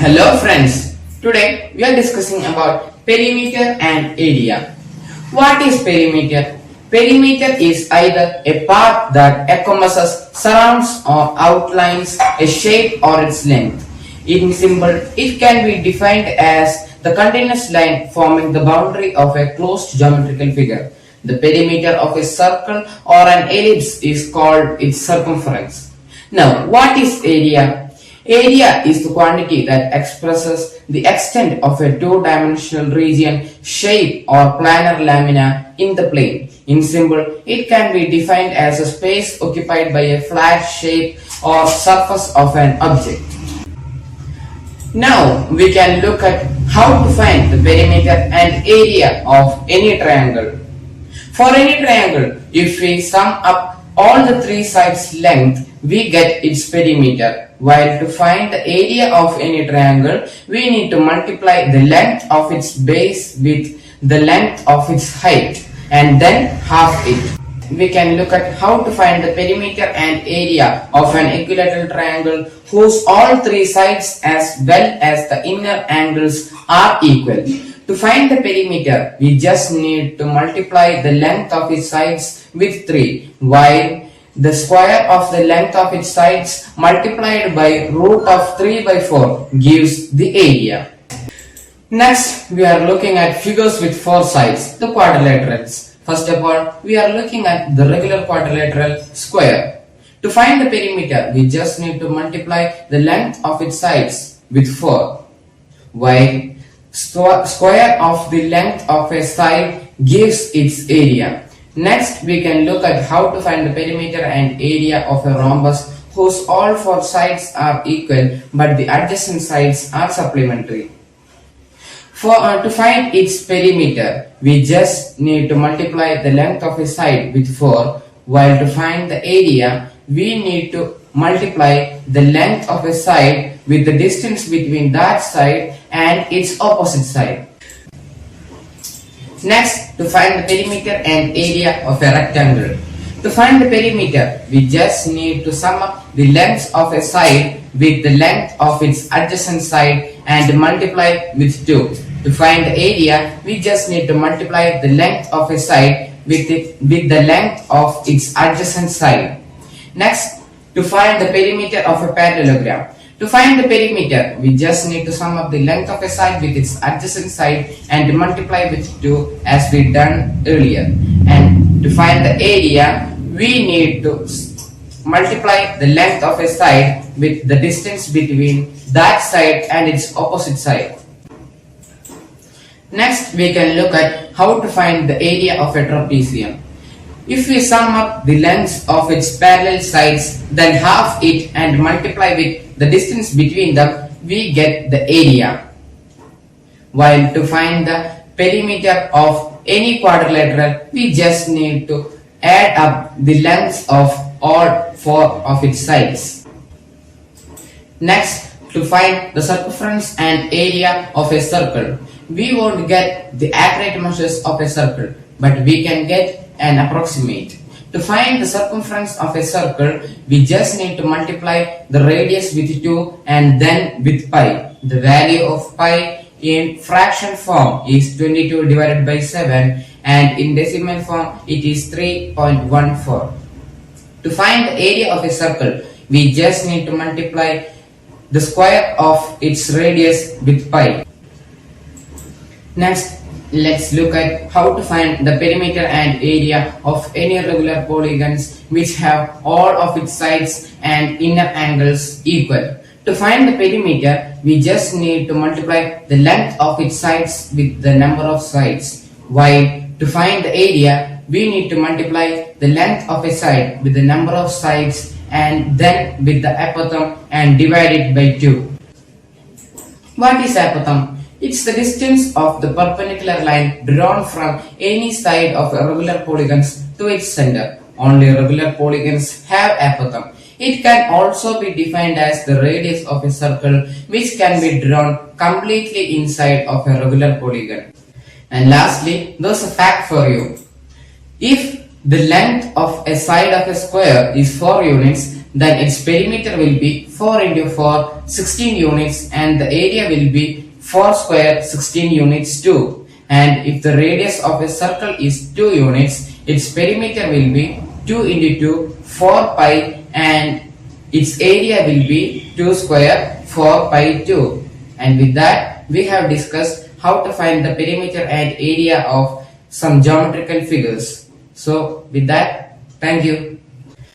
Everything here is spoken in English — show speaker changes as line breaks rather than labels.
Hello friends, today we are discussing about perimeter and area. What is perimeter? Perimeter is either a part that encompasses, surrounds or outlines a shape or its length. In symbol, it can be defined as the continuous line forming the boundary of a closed geometrical figure. The perimeter of a circle or an ellipse is called its circumference. Now, what is area? Area is the quantity that expresses the extent of a two-dimensional region, shape or planar lamina in the plane. In symbol, it can be defined as a space occupied by a flat shape or surface of an object. Now we can look at how to find the perimeter and area of any triangle. For any triangle, if we sum up all the three sides' length, we get its perimeter. While to find the area of any triangle, we need to multiply the length of its base with the length of its height and then half it. We can look at how to find the perimeter and area of an equilateral triangle whose all three sides as well as the inner angles are equal. To find the perimeter, we just need to multiply the length of its sides with 3, while the square of the length of its sides multiplied by root of 3 by 4 gives the area. Next, we are looking at figures with 4 sides, the quadrilaterals. First of all, we are looking at the regular quadrilateral square. To find the perimeter, we just need to multiply the length of its sides with 4, while square of the length of a side gives its area. Next, we can look at how to find the perimeter and area of a rhombus whose all 4 sides are equal but the adjacent sides are supplementary. To find its perimeter, we just need to multiply the length of a side with 4, while to find the area, we need to multiply the length of a side with the distance between that side and its opposite side. Next, to find the perimeter and area of a rectangle. To find the perimeter, we just need to sum up the length of a side with the length of its adjacent side and multiply with 2. To find the area, we just need to multiply the length of a side with the length of its adjacent side. Next, to find the perimeter of a parallelogram. To find the perimeter, we just need to sum up the length of a side with its adjacent side and multiply with 2 as we done earlier. And to find the area, we need to multiply the length of a side with the distance between that side and its opposite side. Next, we can look at how to find the area of a trapezium. If we sum up the lengths of its parallel sides, then half it and multiply with the distance between them, we get the area. While to find the perimeter of any quadrilateral, we just need to add up the lengths of all 4 of its sides. Next, to find the circumference and area of a circle. We won't get the accurate measures of a circle, but we can get an approximate. To find the circumference of a circle, we just need to multiply the radius with 2 and then with pi. The value of pi in fraction form is 22 divided by 7 and in decimal form it is 3.14. To find the area of a circle, we just need to multiply the square of its radius with pi. Next, let's look at how to find the perimeter and area of any regular polygons which have all of its sides and inner angles equal. To find the perimeter, we just need to multiply the length of its sides with the number of sides, while to find the area, we need to multiply the length of a side with the number of sides and then with the apothem and divide it by 2. What is apothem? It's the distance of the perpendicular line drawn from any side of a regular polygon to its center. Only regular polygons have apothem. It can also be defined as the radius of a circle which can be drawn completely inside of a regular polygon. And lastly, there's a fact for you. If the length of a side of a square is 4 units, then its perimeter will be 4 into 4, 16 units, and the area will be 4 square, 16 units too. And if the radius of a circle is 2 units, its perimeter will be 2 into 2, 4 pi, and its area will be 2 square, 4 pi 2. And with that, we have discussed how to find the perimeter and area of some geometrical figures. So with that, thank you.